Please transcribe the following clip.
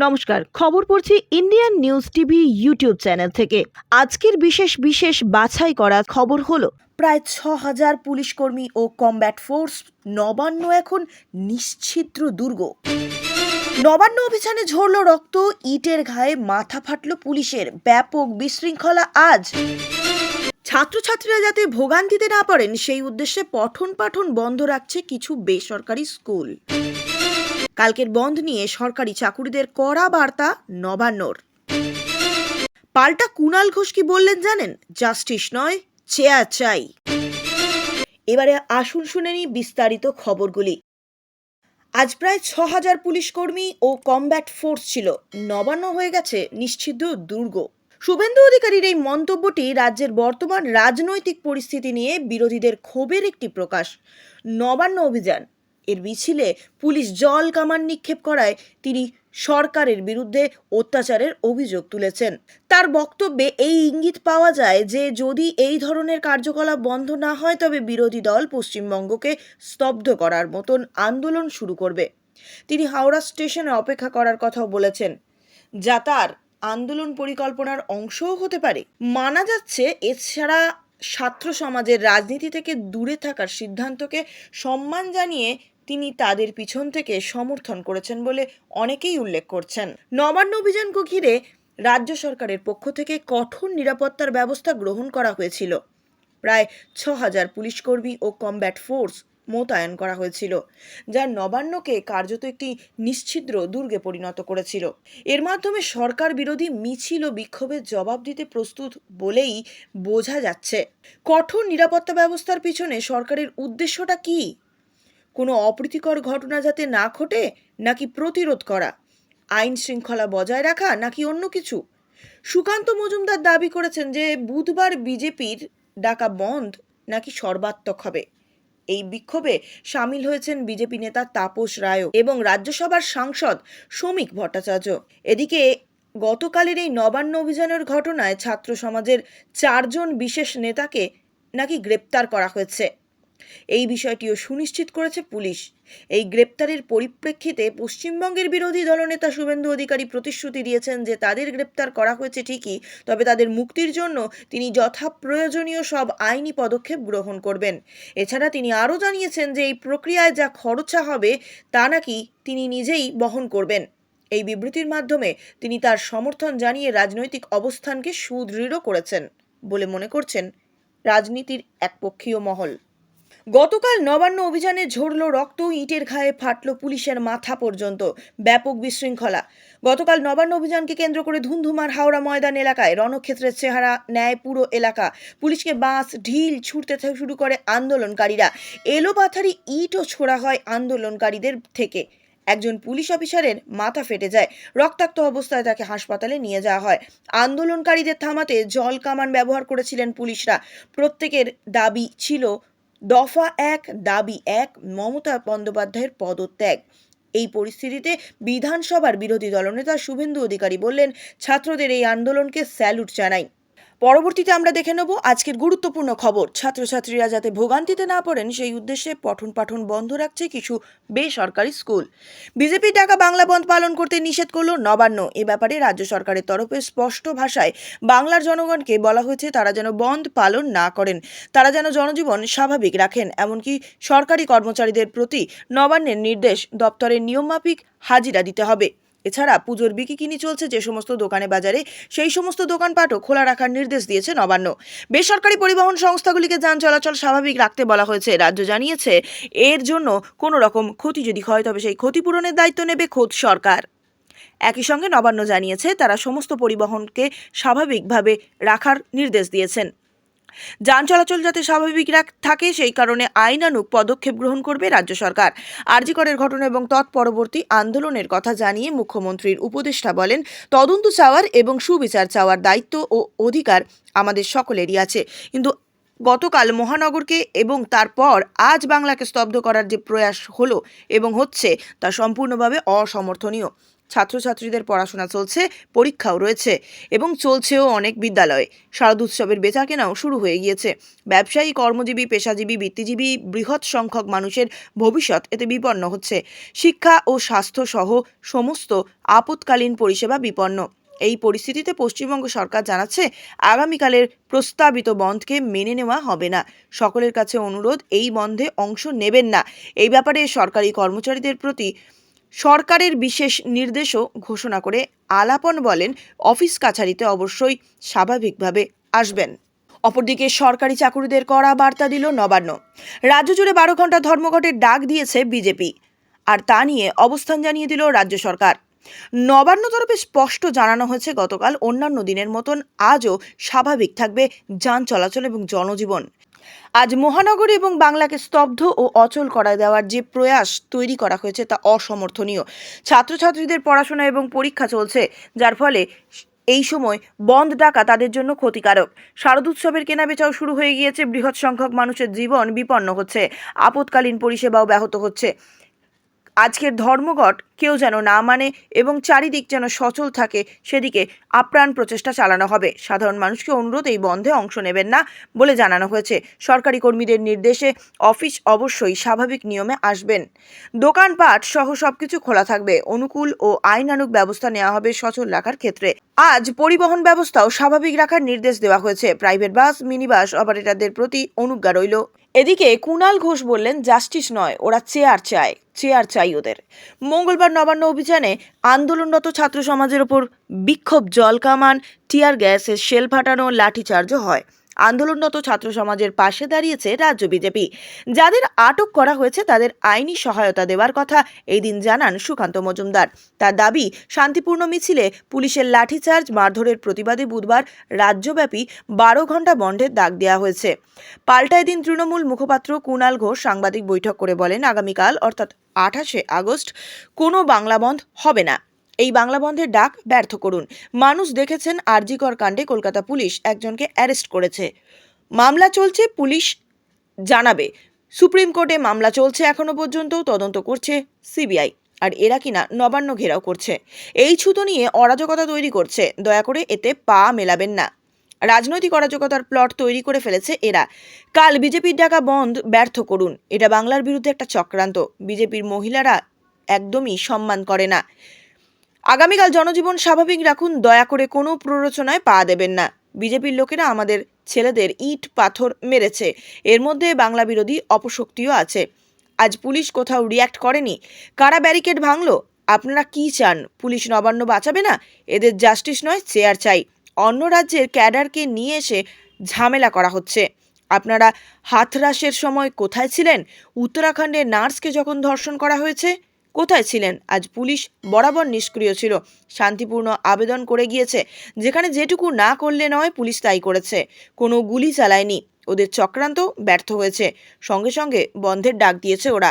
নমস্কার, খবর পড়ছি Indian news TV YouTube channel থেকে। আজকের বিশেষ বাছাই করা খবর হলো, প্রায় ৬,০০০ পুলিশ কর্মী ও কমব্যাট ফোর্স নবান্ন এখন নিশ্ছিদ্র দুর্গ। নবান্ন অভিযানে ঝরল রক্ত, ইটের ঘায়ে মাথা ফাটল পুলিশের, ব্যাপক বিশৃঙ্খলা আজ। ছাত্রছাত্রীরা যাতে ভোগান্তিতে না পড়েন সেই উদ্দেশ্যে পঠন পাঠন বন্ধ রাখছে কিছু বেসরকারি স্কুল। কালকের বন্ধ নিয়ে সরকারি চাকুরিদের কড়া বার্তা নবান্নর। পাল্টা কুণাল ঘোষ কি বললেন জানেন? জাস্টিস নয়, চেয়ার চাই। এবারে আসুন শুনে নিই বিস্তারিত খবরগুলি। আজ প্রায় ৬,০০০ পুলিশ কর্মী ও কমব্যাট ফোর্স ছিল, নবান্ন হয়ে গেছে নিশ্ছিদ্র দুর্গ। শুভেন্দু অধিকারীর এই মন্তব্যটি রাজ্যের বর্তমান রাজনৈতিক পরিস্থিতি নিয়ে বিরোধীদের ক্ষোভের একটি প্রকাশ। নবান্ন অভিযান এর মিছিলে পুলিশ জল কামান নিক্ষেপ করায় তিনি সরকারের বিরুদ্ধে অত্যাচারের অভিযোগ তুলেছেন। তার বক্তব্যে এই ইঙ্গিত পাওয়া যায় যে যদি এই ধরনের কার্যকলাপ বন্ধ না হয় তবে বিরোধী দল পশ্চিমবঙ্গকে স্তব্ধ করার মতন আন্দোলন শুরু করবে। তিনি হাওড়া স্টেশনে অপেক্ষা করার কথাও বলেছেন, যা তার আন্দোলন পরিকল্পনার অংশও হতে পারে। মানা যাচ্ছে এছাড়া ছাত্র সমাজের রাজনীতি থেকে দূরে থাকার সিদ্ধান্তকে সম্মান জানিয়ে তিনি তাদের পিছন থেকে সমর্থন করেছেন বলে অনেকেই উল্লেখ করছেন। নবান্ন অভিযানকে ঘিরে রাজ্য সরকারের পক্ষ থেকে কঠোর নিরাপত্তার ব্যবস্থা গ্রহণ করা হয়েছিল। প্রায় ৬,০০০ পুলিশকর্মী ও কমব্যাট ফোর্স মোতায়েন করা হয়েছিল, যা নবান্নকে কার্যত একটি নিশ্ছিদ্র দুর্গে পরিণত করেছিল। এর মাধ্যমে সরকার বিরোধী মিছিল ও বিক্ষোভের জবাব দিতে প্রস্তুত বলেই বোঝা যাচ্ছে। কঠোর নিরাপত্তা ব্যবস্থার পিছনে সরকারের উদ্দেশ্যটা কি? কোনো অপ্রীতিকর ঘটনা যাতে না ঘটে, নাকি প্রতিরোধ করা, আইন শৃঙ্খলা বজায় রাখা, নাকি অন্য কিছু? সুকান্ত মজুমদার দাবি করেছেন যে বুধবার বিজেপির ডাকা বন্ধ নাকি সর্বাত্মক হবে। এই বিক্ষোভে সামিল হয়েছেন বিজেপি নেতা তাপস রায়ও এবং রাজ্যসভার সাংসদ শ্রমিক ভট্টাচার্য। এদিকে গতকালের এই নবান্ন অভিযানের ঘটনায় ছাত্র সমাজের 4 জন বিশেষ নেতাকে নাকি গ্রেপ্তার করা হয়েছে। এই বিষয়টিও সুনিশ্চিত করেছে পুলিশ। এই গ্রেপ্তারের পরিপ্রেক্ষিতে পশ্চিমবঙ্গের বিরোধী দলনেতা শুভেন্দু অধিকারী প্রতিশ্রুতি দিয়েছেন যে তাদের গ্রেপ্তার করা হয়েছে ঠিকই, তবে তাদের মুক্তির জন্য তিনি যথাপ্রয়োজনীয় সব আইনি পদক্ষেপ গ্রহণ করবেন। এছাড়া তিনি আরও জানিয়েছেন যে এই প্রক্রিয়ায় যা খরচা হবে তা নাকি তিনি নিজেই বহন করবেন। এই বিবৃতির মাধ্যমে তিনি তার সমর্থন জানিয়ে রাজনৈতিক অবস্থানকে সুদৃঢ় করেছেন বলে মনে করছেন রাজনীতির একপক্ষীয় মহল। গতকাল নবান্ন অভিযানে ঝরল রক্ত, ইটের ঘায়ে ফাটল পুলিশের মাথা পর্যন্ত, ব্যাপক বিশৃঙ্খলা। গতকাল নবান্ন অভিযানকে কেন্দ্র করে ধুন্ধুমার হাওড়া ময়দান এলাকায় রণক্ষেত্রের চেহারা নেয় পুরো এলাকা। পুলিশকে বাঁশ ঢিল ছুটতে শুরু করে আন্দোলনকারীরা। এলোপাথারি ইটও ছোড়া হয় আন্দোলনকারীদের থেকে। একজন পুলিশ অফিসারের মাথা ফেটে যায়, রক্তাক্ত অবস্থায় তাকে হাসপাতালে নিয়ে যাওয়া হয়। আন্দোলনকারীদের থামাতে জল কামান ব্যবহার করেছিলেন পুলিশরা। প্রত্যেকের দাবি ছিল দফা 1, দাবি 1, মমতা বন্দ্যোপাধ্যায়ের পদত্যাগ। এই পরিস্থিতিতে বিধানসভার বিরোধী দলনেতা শুভেন্দু অধিকারী বললেন, ছাত্রদের এই আন্দোলনকে স্যালুট জানাই। পরবর্তীতে আমরা দেখে নেব আজকের গুরুত্বপূর্ণ খবর। ছাত্রছাত্রীরা যাতে ভোগান্তিতে না পড়েন সেই উদ্দেশ্যে পঠন পাঠন বন্ধ রাখছে কিছু বেসরকারি স্কুল। বিজেপির ডাকা বাংলা বন্ধ পালন করতে নিষেধ করল নবান্ন। এ ব্যাপারে রাজ্য সরকারের তরফে স্পষ্ট ভাষায় বাংলার জনগণকে বলা হয়েছে তারা যেন বন্ধ পালন না করেন, তারা যেন জনজীবন স্বাভাবিক রাখেন। এমনকি সরকারি কর্মচারীদের প্রতি নবান্নের নির্দেশ, দপ্তরের নিয়মমাফিক হাজিরা দিতে হবে। এছাড়া পুজোর বিকিকিনি চলছে যে সমস্ত দোকানে বাজারে, সেই সমস্ত দোকানপাটও খোলা রাখার নির্দেশ দিয়েছে নবান্ন। বেসরকারি পরিবহন সংস্থাগুলিকে যান চলাচল স্বাভাবিক রাখতে বলা হয়েছে। রাজ্য জানিয়েছে এর জন্য কোনো রকম ক্ষতি যদি হয় তবে সেই ক্ষতিপূরণের দায়িত্ব নেবে খোদ সরকার। একই সঙ্গে নবান্ন জানিয়েছে তারা সমস্ত পরিবহনকে স্বাভাবিকভাবে রাখার নির্দেশ দিয়েছেন। যান চলাচল যাতে স্বাভাবিক থাকে সেই কারণে আইনানুগ পদক্ষেপ গ্রহণ করবে রাজ্য সরকার। আরজি করের ঘটনা এবং তৎপরবর্তী আন্দোলনের কথা জানিয়ে মুখ্যমন্ত্রীর উপদেষ্টা বলেন, তদন্ত চাওয়ার এবং সুবিচার চাওয়ার দায়িত্ব ও অধিকার আমাদের সকলেরই আছে, কিন্তু গতকাল মহানগরকে এবং তারপর আজ বাংলাকে স্তব্ধ করার যে প্রয়াস হলো এবং হচ্ছে তা সম্পূর্ণভাবে অসমর্থনীয়। ছাত্রছাত্রীদের পড়াশোনা চলছে, পরীক্ষাও রয়েছে এবং চলছেও অনেক বিদ্যালয়ে। শারদোৎসবের বেচাকেনাও শুরু হয়ে গিয়েছে। ব্যবসায়ী, কর্মজীবী, পেশাজীবী, বৃত্তিজীবী বৃহৎ সংখ্যক মানুষের ভবিষ্যৎ এতে বিপন্ন হচ্ছে। শিক্ষা ও স্বাস্থ্য সহ সমস্ত আপৎকালীন পরিষেবা বিপন্ন। এই পরিস্থিতিতে পশ্চিমবঙ্গ সরকার জানাচ্ছে, আগামীকালের প্রস্তাবিত বন্ধকে মেনে নেওয়া হবে না। সকলের কাছে অনুরোধ, এই বন্ধে অংশ নেবেন না। এই ব্যাপারে সরকারি কর্মচারীদের প্রতি সরকারের বিশেষ নির্দেশও ঘোষণা করে আলাপন বলেন, অফিস কাছারিতে অবশ্যই স্বাভাবিকভাবে আসবেন। অপরদিকে সরকারি চাকুরিদের কড়া বার্তা দিল নবান্ন। রাজ্য জুড়ে 12 ঘন্টা ধর্মঘটের ডাক দিয়েছে বিজেপি, আর তা নিয়ে অবস্থান জানিয়ে দিল রাজ্য সরকার। নবান্ন তরফে স্পষ্ট জানানো হয়েছে, গতকাল অন্যান্য দিনের মতন আজও স্বাভাবিক থাকবে যান চলাচল এবং জনজীবন। আজ মহানগরী এবং বাংলাকে স্তব্ধ ও অচল করা দেওয়ার যে প্রয়াস তৈরি করা হয়েছে তা অসমর্থনীয়। ছাত্রছাত্রীদের পড়াশোনা এবং পরীক্ষা চলছে, যার ফলে এই সময় বন্ধ ডাকা তাদের জন্য ক্ষতিকারক। শারদোৎসবের কেনাবেচাও শুরু হয়ে গিয়েছে। বৃহৎ সংখ্যক মানুষের জীবন বিপন্ন হচ্ছে, আপৎকালীন পরিষেবাও ব্যাহত হচ্ছে। আজকের ধর্মঘট কেউ যেন না মানে এবং চারিদিক যেন সচল থাকে, সেদিকে আপ্রাণ প্রচেষ্টা চালানো হবে। সাধারণ মানুষকে অনুরোধ, এই বন্ধে অংশ নেবেন না বলে জানানো হয়েছে। সরকারি কর্মীদের নির্দেশে অফিস অবশ্যই স্বাভাবিক নিয়মে আসবেন। দোকানপাট সহ সবকিছু খোলা থাকবে। অনুকূল ও আইনানুগ ব্যবস্থা নেওয়া হবে সচল রাখার ক্ষেত্রে। আজ পরিবহন ব্যবস্থাও স্বাভাবিক রাখার নির্দেশ দেওয়া হয়েছে। প্রাইভেট বাস, মিনি বাস অপারেটরদের প্রতি অনুজ্ঞা রইল। এদিকে কুণাল ঘোষ বললেন, জাস্টিস নয়, ওরা চেয়ার চায়, চেয়ার চাই ওদের। মঙ্গলবার নবান্ন অভিযানে আন্দোলনরত ছাত্র সমাজের ওপর বিক্ষোভ, জলকামান, টিয়ার গ্যাসের শেল ফাটানো, লাঠিচার্জও হয়। আন্দোলনরত ছাত্র সমাজের পাশে দাঁড়িয়েছে রাজ্য বিজেপি। যাদের আটক করা হয়েছে তাদের আইনি সহায়তা দেওয়ার কথা এই দিন জানান সুকান্ত মজুমদার। তার দাবি, শান্তিপূর্ণ মিছিলে পুলিশের লাঠিচার্জ, মারধরের প্রতিবাদে বুধবার রাজ্যব্যাপী 12 ঘন্টা বন্ধের ডাক দেওয়া হয়েছে। পাল্টা এদিন তৃণমূল মুখপাত্র কুণাল ঘোষ সাংবাদিক বৈঠক করে বলেন, আগামীকাল অর্থাৎ 28শে আগস্ট কোনো বাংলা বন্ধ হবে না। এই বাংলা বন্ধের ডাক ব্যর্থ করুন। মানুষ দেখেছেন, আরজিকর কাণ্ডে কলকাতা পুলিশ একজনকে অ্যারেস্ট করেছে। মামলা চলছে, পুলিশ জানাবে। সুপ্রিম কোর্টে মামলা চলছে, এখনো পর্যন্ত তদন্ত করছে সিবিআই। আর এরা কিনা নবান্ন ঘেরাও করছে, এই ছুতো নিয়ে অরাজকতা তৈরি করছে। দয়া করে এতে পা মেলাবেন না। রাজনৈতিক অরাজকতার প্লট তৈরি করে ফেলেছে এরা। কাল বিজেপির ডাকা বন্ধ ব্যর্থ করুন। এটা বাংলার বিরুদ্ধে একটা চক্রান্ত। বিজেপির মহিলারা একদমই সম্মান করে না। আগামীকাল জনজীবন স্বাভাবিক রাখুন, দয়া করে কোনো প্ররোচনায় পা দেবেন না। বিজেপির লোকেরা আমাদের ছেলেদের ইট পাথর মেরেছে, এর মধ্যে বাংলা বিরোধী অপশক্তিও আছে। আজ পুলিশ কোথাও রিয়্যাক্ট করেনি। কারা ব্যারিকেড ভাঙলো? আপনারা কি চান? পুলিশ নবান্ন বাঁচাবে না? এদের জাস্টিস নয়, চেয়ার চাই। অন্য রাজ্যের ক্যাডারকে নিয়ে এসে ঝামেলা করা হচ্ছে। আপনারা হাথরাসের সময় কোথায় ছিলেন? উত্তরাখণ্ডের নার্সকে যখন ধর্ষণ করা হয়েছে কোথায় ছিলেন? আজ পুলিশ বরাবর নিষ্ক্রিয় ছিল, শান্তিপূর্ণ আবেদন করে গিয়েছে। যেখানে যেটুকু না করলে নয়, পুলিশ তাই করেছে। কোনো গুলি চালায়নি। ওদের চক্রান্ত ব্যর্থ হয়েছে। সঙ্গে সঙ্গে বন্ধের ডাক দিয়েছে ওরা।